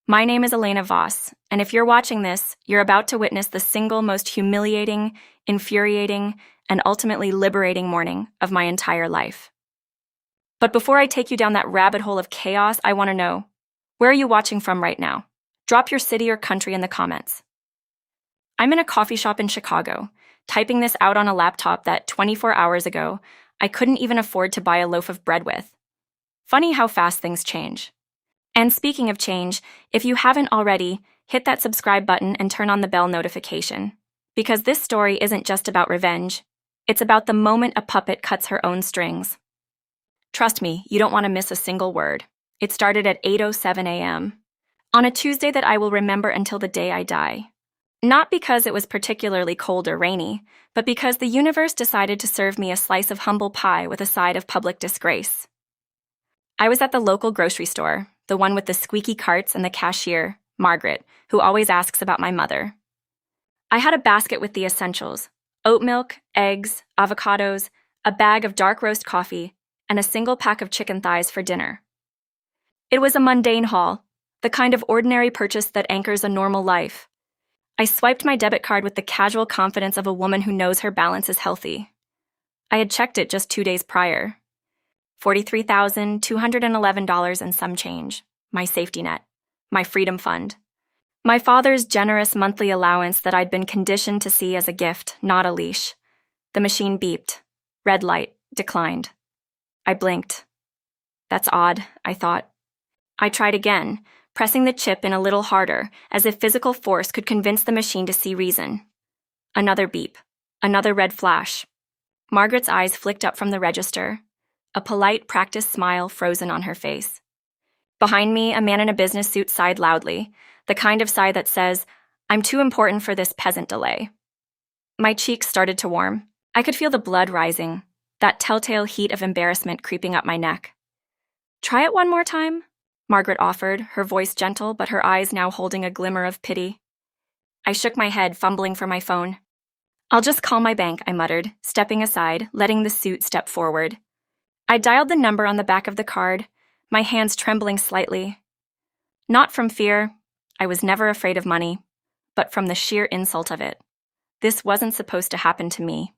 My name is Elena Voss, and if you're watching this, you're about to witness the single most humiliating, infuriating, and ultimately liberating morning of my entire life. But before I take you down that rabbit hole of chaos, I want to know, where are you watching from right now? Drop your city or country in the comments. I'm in a coffee shop in Chicago, typing this out on a laptop that 24 hours ago, I couldn't even afford to buy a loaf of bread with. Funny how fast things change. And speaking of change, if you haven't already, hit that subscribe button and turn on the bell notification. Because this story isn't just about revenge, it's about the moment a puppet cuts her own strings. Trust me, you don't want to miss a single word. It started at 8:07 a.m. on a Tuesday that I will remember until the day I die. Not because it was particularly cold or rainy, but because the universe decided to serve me a slice of humble pie with a side of public disgrace. I was at the local grocery store, the one with the squeaky carts and the cashier, Margaret, who always asks about my mother. I had a basket with the essentials: oat milk, eggs, avocados, a bag of dark roast coffee, and a single pack of chicken thighs for dinner. It was a mundane haul, the kind of ordinary purchase that anchors a normal life. I swiped my debit card with the casual confidence of a woman who knows her balance is healthy. I had checked it just 2 days prior. $43,211 and some change, my safety net, my freedom fund. My father's generous monthly allowance that I'd been conditioned to see as a gift, not a leash. The machine beeped. Red light, declined. I blinked. That's odd, I thought. I tried again, pressing the chip in a little harder, as if physical force could convince the machine to see reason. Another beep. Another red flash. Margaret's eyes flicked up from the register, a polite, practiced smile frozen on her face. Behind me, a man in a business suit sighed loudly, the kind of sigh that says, "I'm too important for this peasant delay." My cheeks started to warm. I could feel the blood rising, that telltale heat of embarrassment creeping up my neck. "Try it one more time," Margaret offered, her voice gentle, but her eyes now holding a glimmer of pity. I shook my head, fumbling for my phone. "I'll just call my bank," I muttered, stepping aside, letting the suit step forward. I dialed the number on the back of the card, my hands trembling slightly. Not from fear, I was never afraid of money, but from the sheer insult of it. This wasn't supposed to happen to me.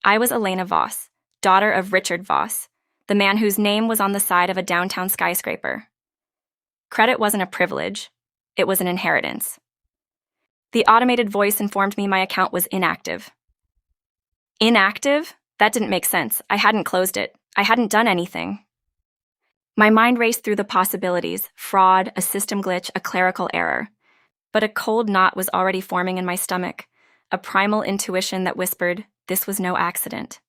I was Elena Voss, daughter of Richard Voss, the man whose name was on the side of a downtown skyscraper. Credit wasn't a privilege, it was an inheritance. The automated voice informed me my account was inactive. Inactive? That didn't make sense. I hadn't closed it. I hadn't done anything. My mind raced through the possibilities: fraud, a system glitch, a clerical error. But a cold knot was already forming in my stomach, a primal intuition that whispered, this was no accident.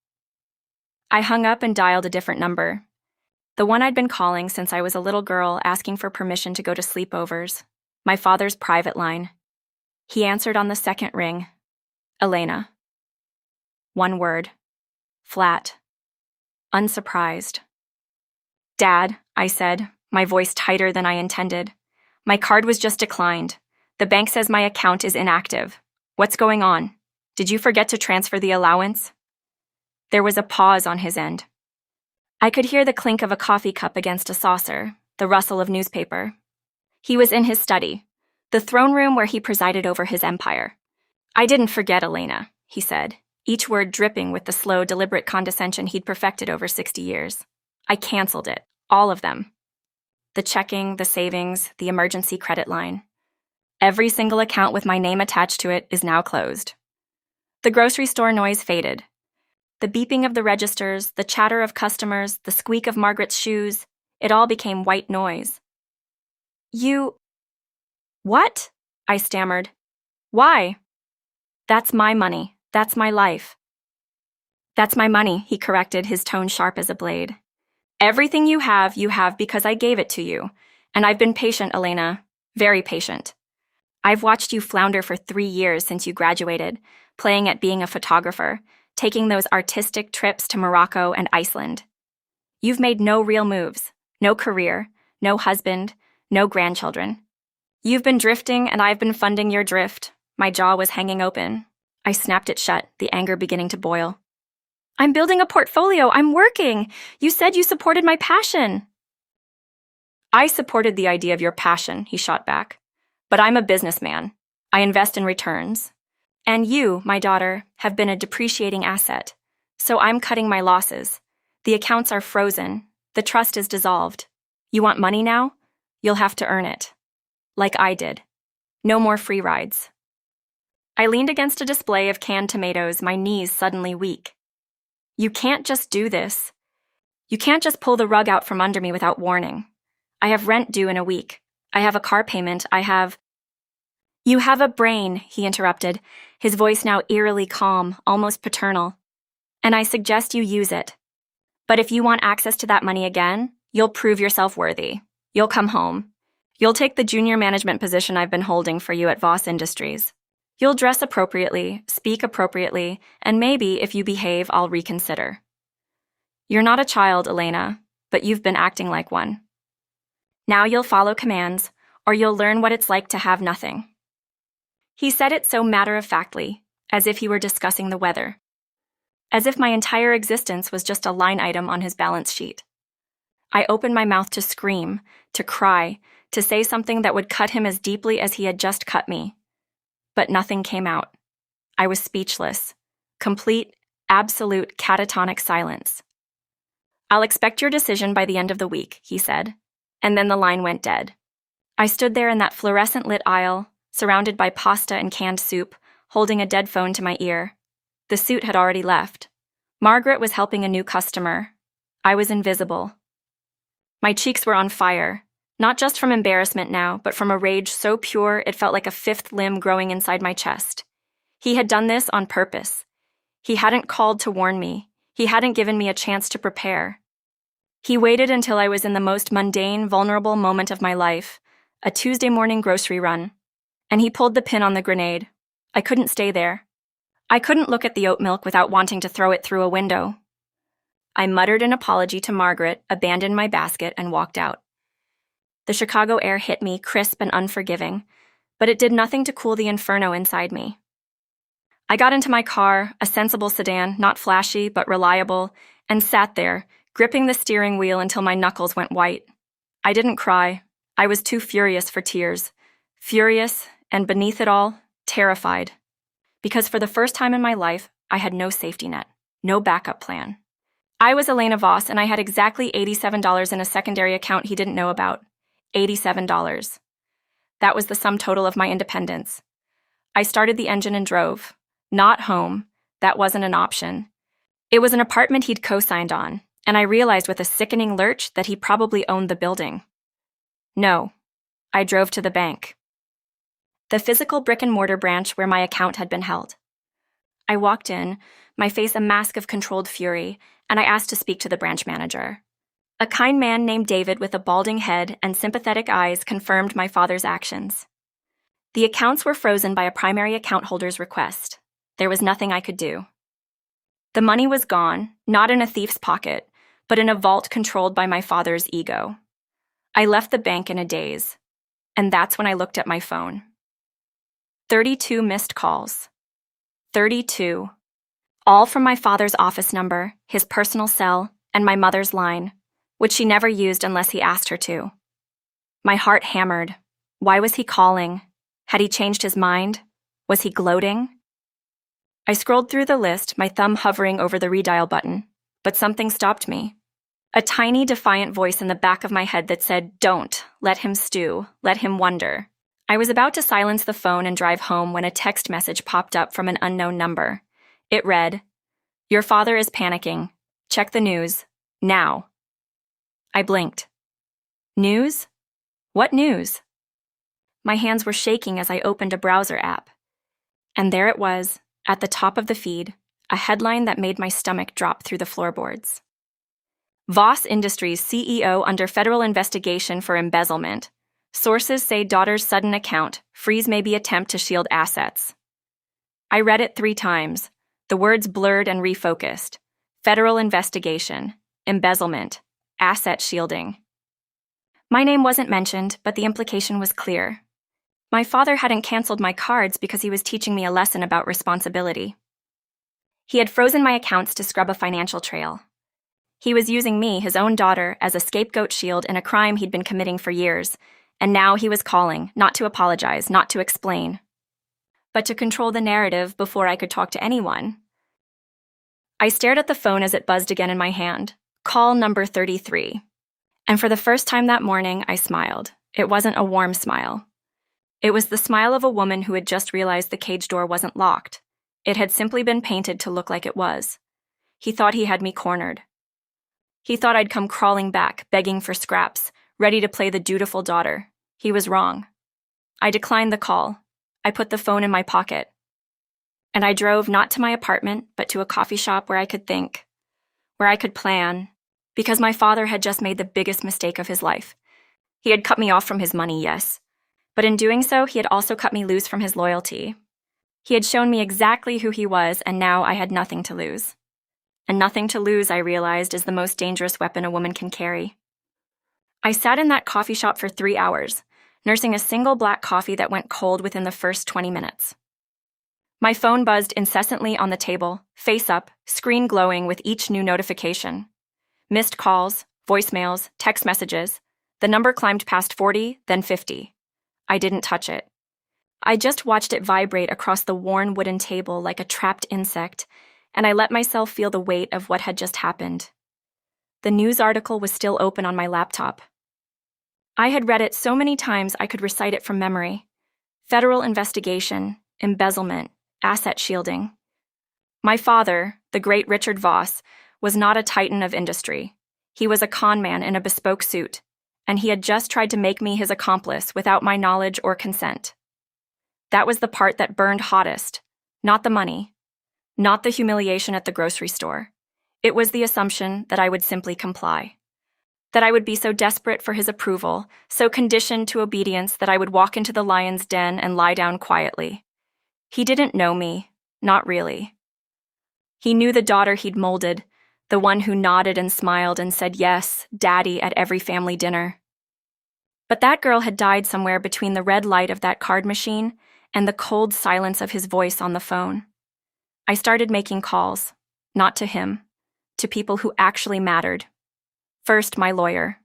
I hung up and dialed a different number. The one I'd been calling since I was a little girl, asking for permission to go to sleepovers. My father's private line. He answered on the second ring. Elena. One word. Flat. Unsurprised. "Dad," I said, my voice tighter than I intended. "My card was just declined. The bank says my account is inactive. What's going on? Did you forget to transfer the allowance?" There was a pause on his end. I could hear the clink of a coffee cup against a saucer, the rustle of newspaper. He was in his study, the throne room where he presided over his empire. "I didn't forget, Elena," he said, each word dripping with the slow, deliberate condescension he'd perfected over 60 years. "I canceled it, all of them. The checking, the savings, the emergency credit line. Every single account with my name attached to it is now closed." The grocery store noise faded. The beeping of the registers, the chatter of customers, the squeak of Margaret's shoes, it all became white noise. "You... What?" I stammered. "Why?" "That's my money. That's my life." "That's my money," he corrected, his tone sharp as a blade. "Everything you have because I gave it to you. And I've been patient, Elena. Very patient. I've watched you flounder for 3 years since you graduated, playing at being a photographer, taking those artistic trips to Morocco and Iceland. You've made no real moves, no career, no husband, no grandchildren. You've been drifting and I've been funding your drift." My jaw was hanging open. I snapped it shut, the anger beginning to boil. "I'm building a portfolio. I'm working. You said you supported my passion." I supported the idea of your passion, he shot back. But I'm a businessman. I invest in returns. And you, my daughter, have been a depreciating asset. So I'm cutting my losses. The accounts are frozen. The trust is dissolved. You want money now? You'll have to earn it. Like I did. No more free rides. I leaned against a display of canned tomatoes, my knees suddenly weak. You can't just do this. You can't just pull the rug out from under me without warning. I have rent due in a week. I have a car payment. You have a brain, he interrupted, his voice now eerily calm, almost paternal. And I suggest you use it. But if you want access to that money again, you'll prove yourself worthy. You'll come home. You'll take the junior management position I've been holding for you at Voss Industries. You'll dress appropriately, speak appropriately, and maybe, if you behave, I'll reconsider. You're not a child, Elena, but you've been acting like one. Now you'll follow commands, or you'll learn what it's like to have nothing. He said it so matter-of-factly, as if he were discussing the weather. As if my entire existence was just a line item on his balance sheet. I opened my mouth to scream, to cry, to say something that would cut him as deeply as he had just cut me. But nothing came out. I was speechless. Complete, absolute catatonic silence. I'll expect your decision by the end of the week, he said, and then the line went dead. I stood there in that fluorescent-lit aisle, surrounded by pasta and canned soup, holding a dead phone to my ear. The suit had already left. Margaret was helping a new customer. I was invisible. My cheeks were on fire, not just from embarrassment now, but from a rage so pure it felt like a fifth limb growing inside my chest. He had done this on purpose. He hadn't called to warn me. He hadn't given me a chance to prepare. He waited until I was in the most mundane, vulnerable moment of my life, a Tuesday morning grocery run. And he pulled the pin on the grenade. I couldn't stay there. I couldn't look at the oat milk without wanting to throw it through a window. I muttered an apology to Margaret, abandoned my basket, and walked out. The Chicago air hit me, crisp and unforgiving, but it did nothing to cool the inferno inside me. I got into my car, a sensible sedan, not flashy but reliable, and sat there, gripping the steering wheel until my knuckles went white. I didn't cry. I was too furious for tears. Furious, and beneath it all, terrified. Because for the first time in my life, I had no safety net, no backup plan. I was Elena Voss, and I had exactly $87 in a secondary account he didn't know about. $87. That was the sum total of my independence. I started the engine and drove. Not home. That wasn't an option. It was an apartment he'd co-signed on, and I realized with a sickening lurch that he probably owned the building. No. I drove to the bank. The physical brick-and-mortar branch where my account had been held. I walked in, my face a mask of controlled fury, and I asked to speak to the branch manager. A kind man named David with a balding head and sympathetic eyes confirmed my father's actions. The accounts were frozen by a primary account holder's request. There was nothing I could do. The money was gone, not in a thief's pocket, but in a vault controlled by my father's ego. I left the bank in a daze, and that's when I looked at my phone. 32 missed calls. 32. All from my father's office number, his personal cell, and my mother's line, which she never used unless he asked her to. My heart hammered. Why was he calling? Had he changed his mind? Was he gloating? I scrolled through the list, my thumb hovering over the redial button, but something stopped me. A tiny, defiant voice in the back of my head that said, "Don't. Let him stew. Let him wonder." I was about to silence the phone and drive home when a text message popped up from an unknown number. It read, "Your father is panicking. Check the news. Now." I blinked. News? What news? My hands were shaking as I opened a browser app. And there it was, at the top of the feed, a headline that made my stomach drop through the floorboards. Voss Industries CEO under federal investigation for embezzlement. Sources say daughter's sudden account, freeze may be attempt to shield assets. I read it 3 times, the words blurred and refocused. Federal investigation, embezzlement, asset shielding. My name wasn't mentioned, but the implication was clear. My father hadn't canceled my cards because he was teaching me a lesson about responsibility. He had frozen my accounts to scrub a financial trail. He was using me, his own daughter, as a scapegoat shield in a crime he'd been committing for years, and now he was calling, not to apologize, not to explain, but to control the narrative before I could talk to anyone. I stared at the phone as it buzzed again in my hand. Call number 33. And for the first time that morning, I smiled. It wasn't a warm smile. It was the smile of a woman who had just realized the cage door wasn't locked. It had simply been painted to look like it was. He thought he had me cornered. He thought I'd come crawling back, begging for scraps, ready to play the dutiful daughter. He was wrong. I declined the call. I put the phone in my pocket. And I drove not to my apartment, but to a coffee shop where I could think, where I could plan, because my father had just made the biggest mistake of his life. He had cut me off from his money, yes, but in doing so, he had also cut me loose from his loyalty. He had shown me exactly who he was, and now I had nothing to lose. And nothing to lose, I realized, is the most dangerous weapon a woman can carry. I sat in that coffee shop for 3 hours, nursing a single black coffee that went cold within the first 20 minutes. My phone buzzed incessantly on the table, face up, screen glowing with each new notification. Missed calls, voicemails, text messages. The number climbed past 40, then 50. I didn't touch it. I just watched it vibrate across the worn wooden table like a trapped insect, and I let myself feel the weight of what had just happened. The news article was still open on my laptop. I had read it so many times I could recite it from memory. Federal investigation, embezzlement, asset shielding. My father, the great Richard Voss, was not a titan of industry. He was a con man in a bespoke suit, and he had just tried to make me his accomplice without my knowledge or consent. That was the part that burned hottest, not the money, not the humiliation at the grocery store. It was the assumption that I would simply comply, that I would be so desperate for his approval, so conditioned to obedience that I would walk into the lion's den and lie down quietly. He didn't know me, not really. He knew the daughter he'd molded, the one who nodded and smiled and said yes, Daddy, at every family dinner. But that girl had died somewhere between the red light of that card machine and the cold silence of his voice on the phone. I started making calls, not to him, to people who actually mattered. First, my lawyer,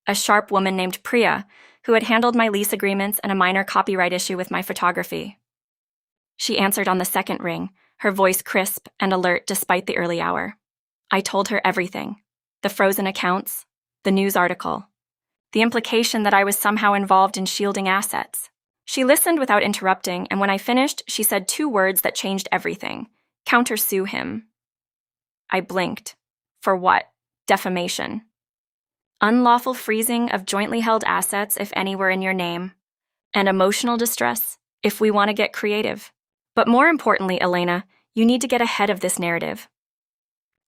a sharp woman named Priya, who had handled my lease agreements and a minor copyright issue with my photography. She answered on the second ring, her voice crisp and alert despite the early hour. I told her everything, the frozen accounts, the news article, the implication that I was somehow involved in shielding assets. She listened without interrupting, and when I finished, she said 2 words that changed everything: countersue him. I blinked. For what? Defamation. Unlawful freezing of jointly held assets if any were in your name. And emotional distress, if we want to get creative. But more importantly, Elena, you need to get ahead of this narrative.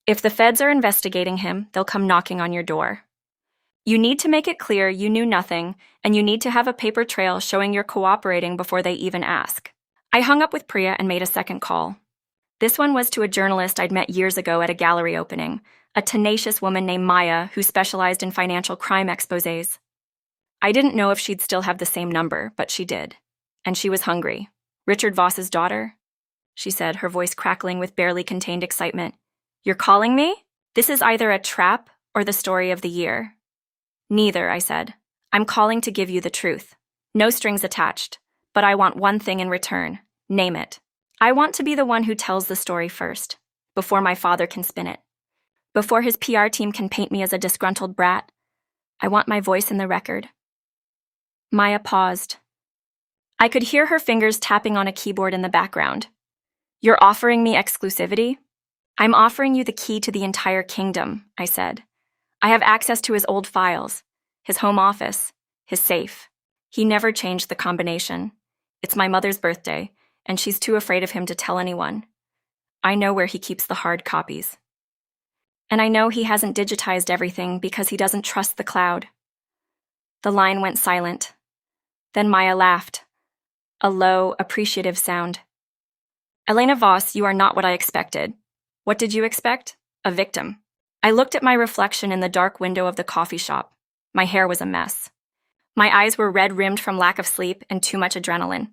If the feds are investigating him, they'll come knocking on your door. You need to make it clear you knew nothing, and you need to have a paper trail showing you're cooperating before they even ask. I hung up with Priya and made a second call. This one was to a journalist I'd met years ago at a gallery opening, a tenacious woman named Maya who specialized in financial crime exposés. I didn't know if she'd still have the same number, but she did. And she was hungry. Richard Voss's daughter? She said, her voice crackling with barely contained excitement. You're calling me? This is either a trap or the story of the year. Neither, I said. I'm calling to give you the truth. No strings attached. But I want one thing in return. Name it. I want to be the one who tells the story first, before my father can spin it. Before his PR team can paint me as a disgruntled brat. I want my voice in the record. Maya paused. I could hear her fingers tapping on a keyboard in the background. You're offering me exclusivity? I'm offering you the key to the entire kingdom, I said. I have access to his old files, his home office, his safe. He never changed the combination. It's my mother's birthday, and she's too afraid of him to tell anyone. I know where he keeps the hard copies. And I know he hasn't digitized everything because he doesn't trust the cloud. The line went silent. Then Maya laughed. A low, appreciative sound. Elena Voss, you are not what I expected. What did you expect? A victim. I looked at my reflection in the dark window of the coffee shop. My hair was a mess. My eyes were red-rimmed from lack of sleep and too much adrenaline.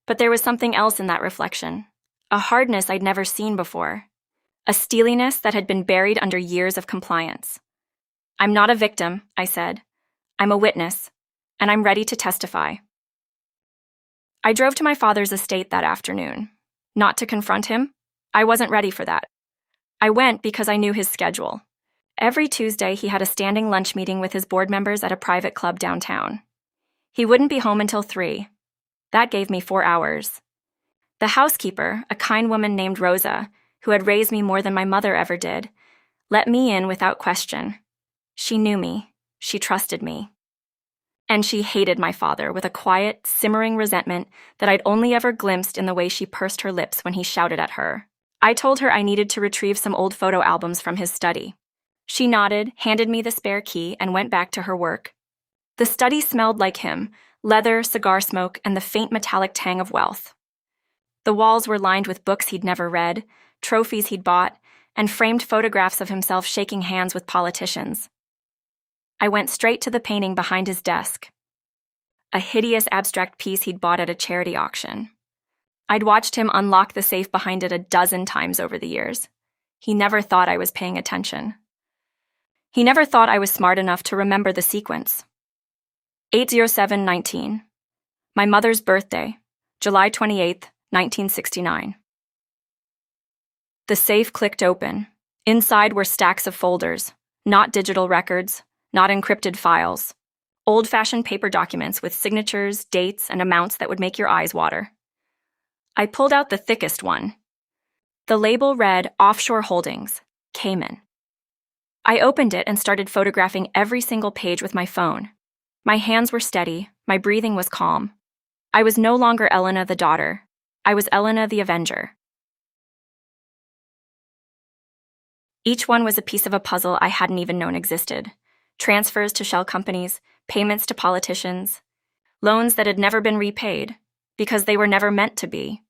But there was something else in that reflection, a hardness I'd never seen before. a steeliness that had been buried under years of compliance. "I'm not a victim," I said. "I'm a witness, and I'm ready to testify." I drove to my father's estate that afternoon. Not to confront him. I wasn't ready for that. I went because I knew his schedule. Every Tuesday, he had a standing lunch meeting with his board members at a private club downtown. He wouldn't be home until 3. That gave me 4 hours. The housekeeper, a kind woman named Rosa, who had raised me more than my mother ever did, let me in without question. She knew me. She trusted me. And she hated my father with a quiet, simmering resentment that I'd only ever glimpsed in the way she pursed her lips when he shouted at her. I told her I needed to retrieve some old photo albums from his study. She nodded, handed me the spare key, and went back to her work. The study smelled like him, leather, cigar smoke, and the faint metallic tang of wealth. The walls were lined with books he'd never read, trophies he'd bought, and framed photographs of himself shaking hands with politicians. I went straight to the painting behind his desk, a hideous abstract piece he'd bought at a charity auction. I'd watched him unlock the safe behind it a dozen times over the years. He never thought I was paying attention. He never thought I was smart enough to remember the sequence. 807-19. My mother's birthday, July 28th, 1969. The safe clicked open. Inside were stacks of folders, not digital records, not encrypted files. Old-fashioned paper documents with signatures, dates, and amounts that would make your eyes water. I pulled out the thickest one. The label read Offshore Holdings, Cayman. I opened it and started photographing every single page with my phone. My hands were steady, my breathing was calm. I was no longer Elena the daughter. I was Elena the Avenger. Each one was a piece of a puzzle I hadn't even known existed. Transfers to shell companies, payments to politicians, loans that had never been repaid, because they were never meant to be.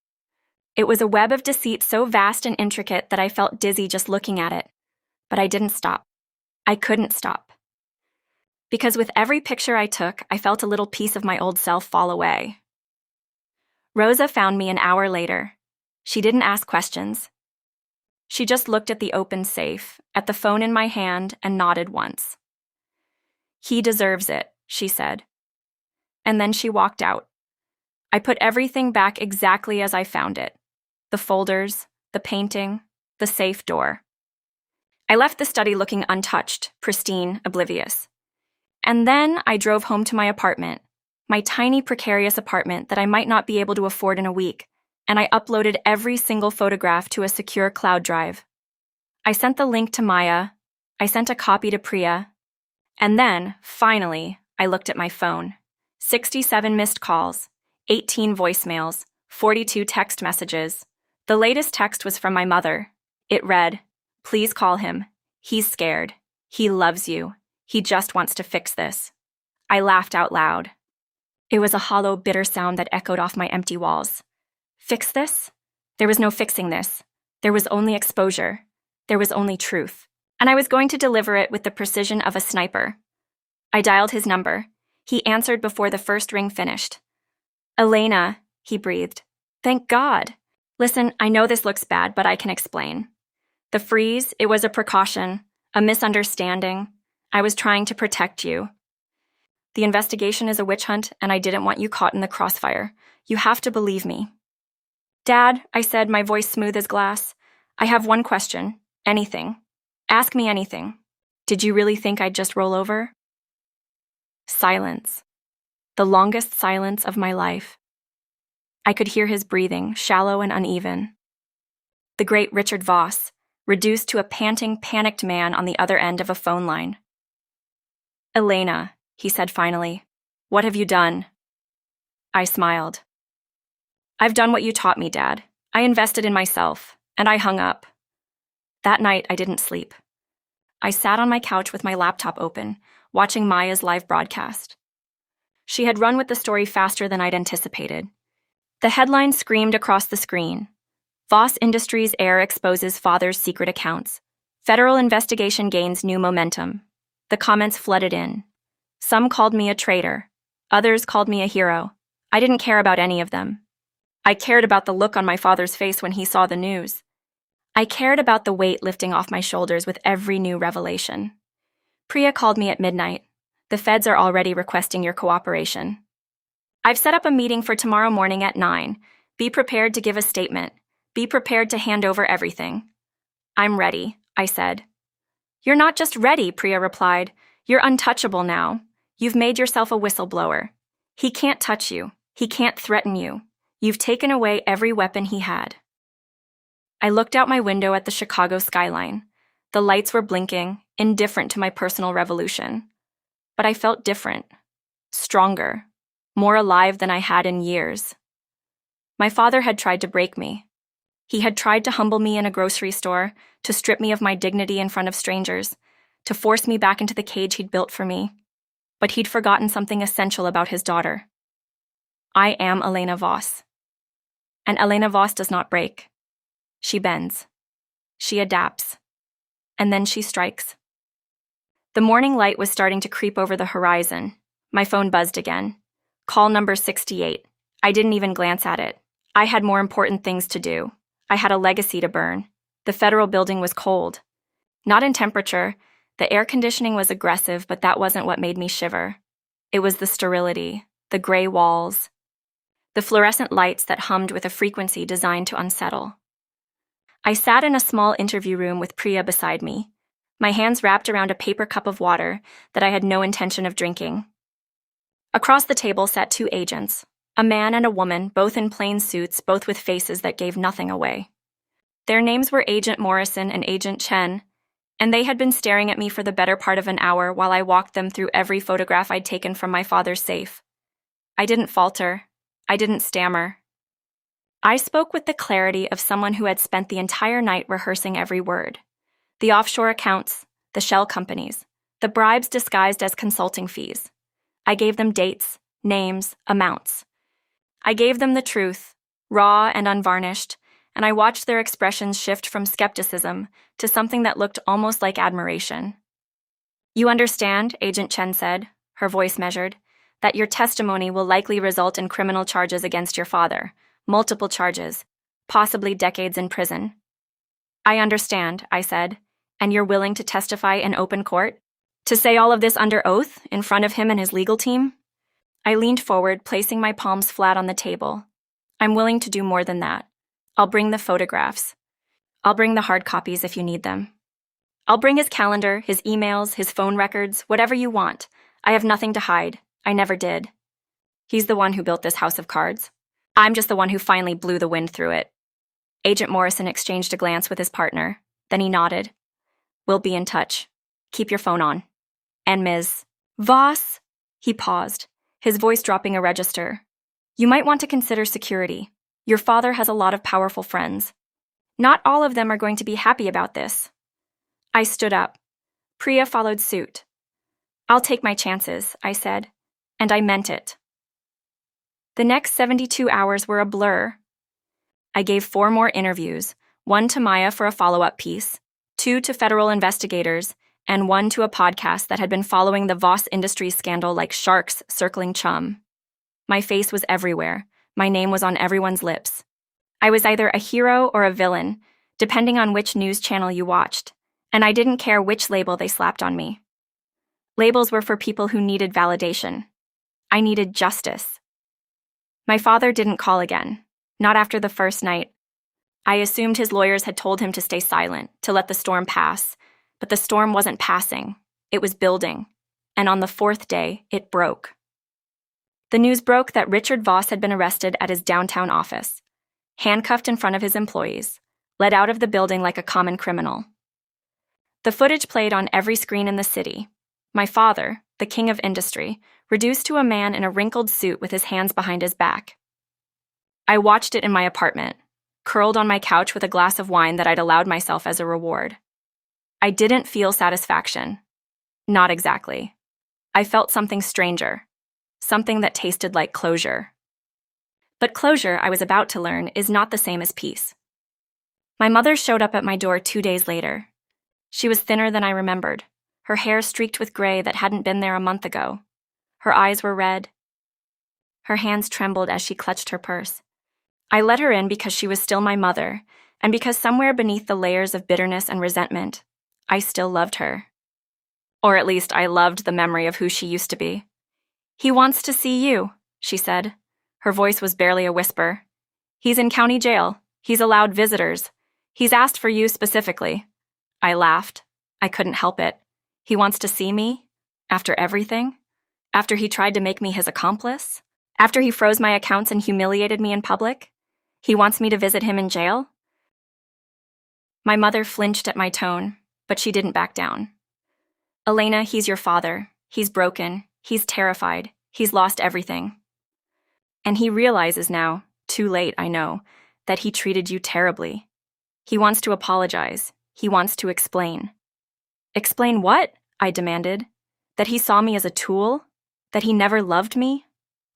It was a web of deceit so vast and intricate that I felt dizzy just looking at it. But I didn't stop. I couldn't stop. Because with every picture I took, I felt a little piece of my old self fall away. Rosa found me an hour later. She didn't ask questions. She just looked at the open safe, at the phone in my hand, and nodded once. "He deserves it," she said. And then she walked out. I put everything back exactly as I found it. The folders, the painting, the safe door. I left the study looking untouched, pristine, oblivious. And then I drove home to my apartment, my tiny precarious apartment that I might not be able to afford in a week, and I uploaded every single photograph to a secure cloud drive. I sent the link to Maya, I sent a copy to Priya, and then, finally, I looked at my phone. 67 missed calls, 18 voicemails, 42 text messages. The latest text was from my mother. It read, "Please call him. He's scared. He loves you. He just wants to fix this." I laughed out loud. It was a hollow, bitter sound that echoed off my empty walls. Fix this? There was no fixing this. There was only exposure. There was only truth. And I was going to deliver it with the precision of a sniper. I dialed his number. He answered before the first ring finished. "Elena," he breathed. "Thank God. Listen, I know this looks bad, but I can explain. The freeze, it was a precaution, a misunderstanding. I was trying to protect you. The investigation is a witch hunt, and I didn't want you caught in the crossfire. You have to believe me." "Dad," I said, my voice smooth as glass, "I have one question. Anything. Ask me anything. Did you really think I'd just roll over?" Silence. The longest silence of my life. I could hear his breathing, shallow and uneven. The great Richard Voss, reduced to a panting, panicked man on the other end of a phone line. "Elena," he said finally, "what have you done?" I smiled. "I've done what you taught me, Dad. I invested in myself, and I hung up." That night, I didn't sleep. I sat on my couch with my laptop open, watching Maya's live broadcast. She had run with the story faster than I'd anticipated. The headline screamed across the screen. Voss Industries heir exposes father's secret accounts. Federal investigation gains new momentum. The comments flooded in. Some called me a traitor. Others called me a hero. I didn't care about any of them. I cared about the look on my father's face when he saw the news. I cared about the weight lifting off my shoulders with every new revelation. Priya called me at midnight. The feds are already requesting your cooperation. I've set up a meeting for tomorrow morning at 9. Be prepared to give a statement. Be prepared to hand over everything. I'm ready, I said. You're not just ready, Priya replied. You're untouchable now. You've made yourself a whistleblower. He can't touch you. He can't threaten you. You've taken away every weapon he had. I looked out my window at the Chicago skyline. The lights were blinking, indifferent to my personal revolution. But I felt different, stronger, more alive than I had in years. My father had tried to break me. He had tried to humble me in a grocery store, to strip me of my dignity in front of strangers, to force me back into the cage he'd built for me. But he'd forgotten something essential about his daughter. I am Elena Voss. And Elena Voss does not break. She bends. She adapts. And then she strikes. The morning light was starting to creep over the horizon. My phone buzzed again. Call number 68. I didn't even glance at it. I had more important things to do. I had a legacy to burn. The federal building was cold. Not in temperature. The air conditioning was aggressive, but that wasn't what made me shiver. It was the sterility, the gray walls, the fluorescent lights that hummed with a frequency designed to unsettle. I sat in a small interview room with Priya beside me, my hands wrapped around a paper cup of water that I had no intention of drinking. Across the table sat two agents, a man and a woman, both in plain suits, both with faces that gave nothing away. Their names were Agent Morrison and Agent Chen, and they had been staring at me for the better part of an hour while I walked them through every photograph I'd taken from my father's safe. I didn't falter. I didn't stammer. I spoke with the clarity of someone who had spent the entire night rehearsing every word. The offshore accounts, the shell companies, the bribes disguised as consulting fees. I gave them dates, names, amounts. I gave them the truth, raw and unvarnished, and I watched their expressions shift from skepticism to something that looked almost like admiration. You understand, Agent Chen said, her voice measured, that your testimony will likely result in criminal charges against your father, multiple charges, possibly decades in prison. I understand, I said, and you're willing to testify in open court? To say all of this under oath, in front of him and his legal team? I leaned forward, placing my palms flat on the table. I'm willing to do more than that. I'll bring the photographs. I'll bring the hard copies if you need them. I'll bring his calendar, his emails, his phone records, whatever you want. I have nothing to hide. I never did. He's the one who built this house of cards. I'm just the one who finally blew the wind through it. Agent Morrison exchanged a glance with his partner. Then he nodded. We'll be in touch. Keep your phone on. And Ms. Voss? He paused, his voice dropping a register. You might want to consider security. Your father has a lot of powerful friends. Not all of them are going to be happy about this. I stood up. Priya followed suit. I'll take my chances, I said, and I meant it. The next 72 hours were a blur. I gave 4 more interviews, 1 to Maya for a follow-up piece, 2 to federal investigators, and 1 to a podcast that had been following the Voss Industries scandal like sharks circling chum. My face was everywhere. My name was on everyone's lips. I was either a hero or a villain, depending on which news channel you watched, and I didn't care which label they slapped on me. Labels were for people who needed validation. I needed justice. My father didn't call again, not after the first night. I assumed his lawyers had told him to stay silent, to let the storm pass, but the storm wasn't passing. It was building, and on the 4th day, it broke. The news broke that Richard Voss had been arrested at his downtown office, handcuffed in front of his employees, led out of the building like a common criminal. The footage played on every screen in the city. My father, the king of industry, reduced to a man in a wrinkled suit with his hands behind his back. I watched it in my apartment, curled on my couch with a glass of wine that I'd allowed myself as a reward. I didn't feel satisfaction. Not exactly. I felt something stranger, something that tasted like closure. But closure, I was about to learn, is not the same as peace. My mother showed up at my door 2 days later. She was thinner than I remembered, her hair streaked with gray that hadn't been there a month ago. Her eyes were red. Her hands trembled as she clutched her purse. I let her in because she was still my mother, And because somewhere beneath the layers of bitterness and resentment, I still loved her. Or at least I loved the memory of who she used to be. "He wants to see you," she said. Her voice was barely a whisper. "He's in county jail. He's allowed visitors. He's asked for you specifically." I laughed. I couldn't help it. He wants to see me? After everything? After he tried to make me his accomplice? After he froze my accounts and humiliated me in public? He wants me to visit him in jail? My mother flinched at my tone, but she didn't back down. "Elena, he's your father. He's broken. He's terrified. He's lost everything. And he realizes now, too late, I know, that he treated you terribly. He wants to apologize. He wants to explain." "Explain what?" I demanded. "That he saw me as a tool? That he never loved me?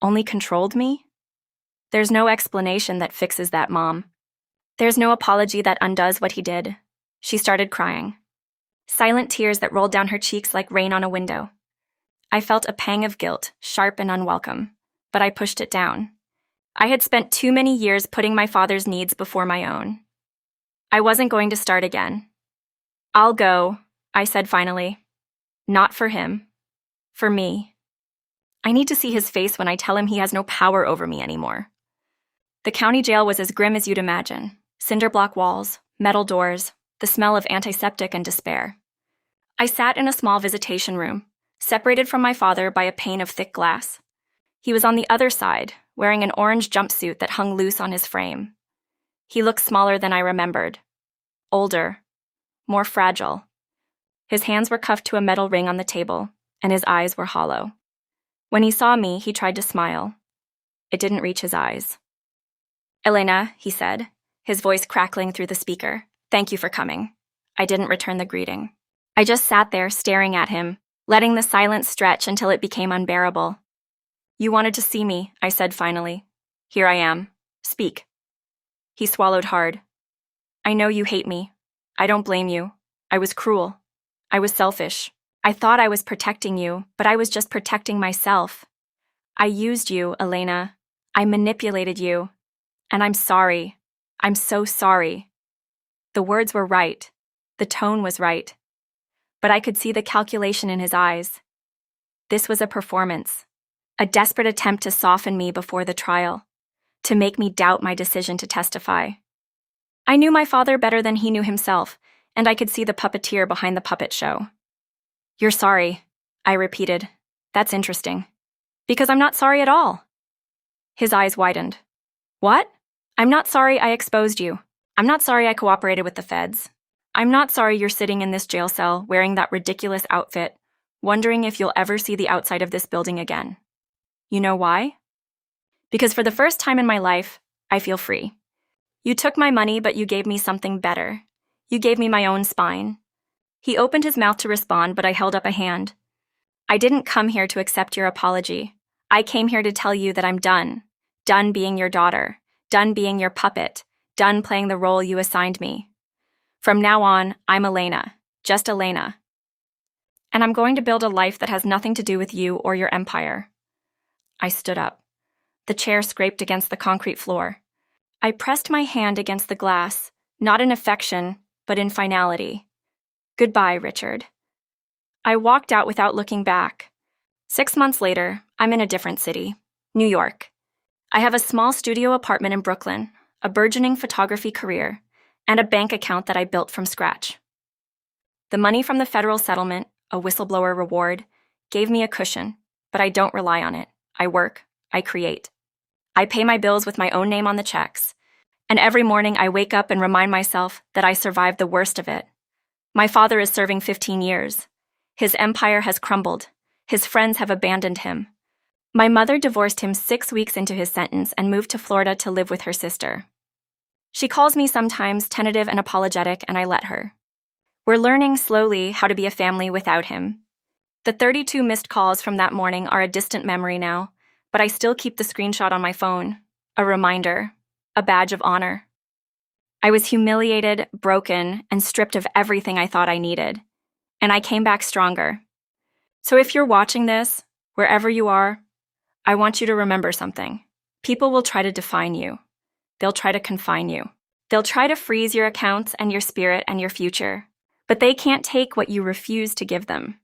Only controlled me?" "There's no explanation that fixes that, Mom. There's no apology that undoes what he did." She started crying. Silent tears that rolled down her cheeks like rain on a window. I felt a pang of guilt, sharp and unwelcome, but I pushed it down. I had spent too many years putting my father's needs before my own. I wasn't going to start again. "I'll go," I said finally. "Not for him. For me. I need to see his face when I tell him he has no power over me anymore." The county jail was as grim as you'd imagine. Cinder block walls, metal doors, the smell of antiseptic and despair. I sat in a small visitation room, separated from my father by a pane of thick glass. He was on the other side, wearing an orange jumpsuit that hung loose on his frame. He looked smaller than I remembered. Older. More fragile. His hands were cuffed to a metal ring on the table, and his eyes were hollow. When he saw me, he tried to smile. It didn't reach his eyes. "Elena," he said, his voice crackling through the speaker. "Thank you for coming." I didn't return the greeting. I just sat there staring at him, letting the silence stretch until it became unbearable. "You wanted to see me," I said finally. "Here I am. Speak." He swallowed hard. "I know you hate me. I don't blame you. I was cruel. I was selfish. I thought I was protecting you, but I was just protecting myself. I used you, Elena. I manipulated you. And I'm sorry. I'm so sorry." The words were right. The tone was right. But I could see the calculation in his eyes. This was a performance, a desperate attempt to soften me before the trial, to make me doubt my decision to testify. I knew my father better than he knew himself, and I could see the puppeteer behind the puppet show. "You're sorry," I repeated. "That's interesting. Because I'm not sorry at all." His eyes widened. "What? I'm not sorry I exposed you. I'm not sorry I cooperated with the feds. I'm not sorry you're sitting in this jail cell wearing that ridiculous outfit, wondering if you'll ever see the outside of this building again. You know why? Because for the first time in my life, I feel free. You took my money, but you gave me something better. You gave me my own spine." He opened his mouth to respond, but I held up a hand. "I didn't come here to accept your apology. I came here to tell you that I'm done. Done being your daughter. Done being your puppet. Done playing the role you assigned me. From now on, I'm Elena. Just Elena. And I'm going to build a life that has nothing to do with you or your empire." I stood up. The chair scraped against the concrete floor. I pressed my hand against the glass, not in affection, but in finality. "Goodbye, Richard." I walked out without looking back. 6 months later, I'm in a different city, New York. I have a small studio apartment in Brooklyn, a burgeoning photography career, and a bank account that I built from scratch. The money from the federal settlement, a whistleblower reward, gave me a cushion, but I don't rely on it. I work, I create. I pay my bills with my own name on the checks, and every morning I wake up and remind myself that I survived the worst of it. My father is serving 15 years. His empire has crumbled. His friends have abandoned him. My mother divorced him 6 weeks into his sentence and moved to Florida to live with her sister. She calls me sometimes tentative and apologetic, and I let her. We're learning slowly how to be a family without him. The 32 missed calls from that morning are a distant memory now, but I still keep the screenshot on my phone, a reminder, a badge of honor. I was humiliated, broken, and stripped of everything I thought I needed, and I came back stronger. So if you're watching this, wherever you are, I want you to remember something. People will try to define you. They'll try to confine you. They'll try to freeze your accounts and your spirit and your future, but they can't take what you refuse to give them.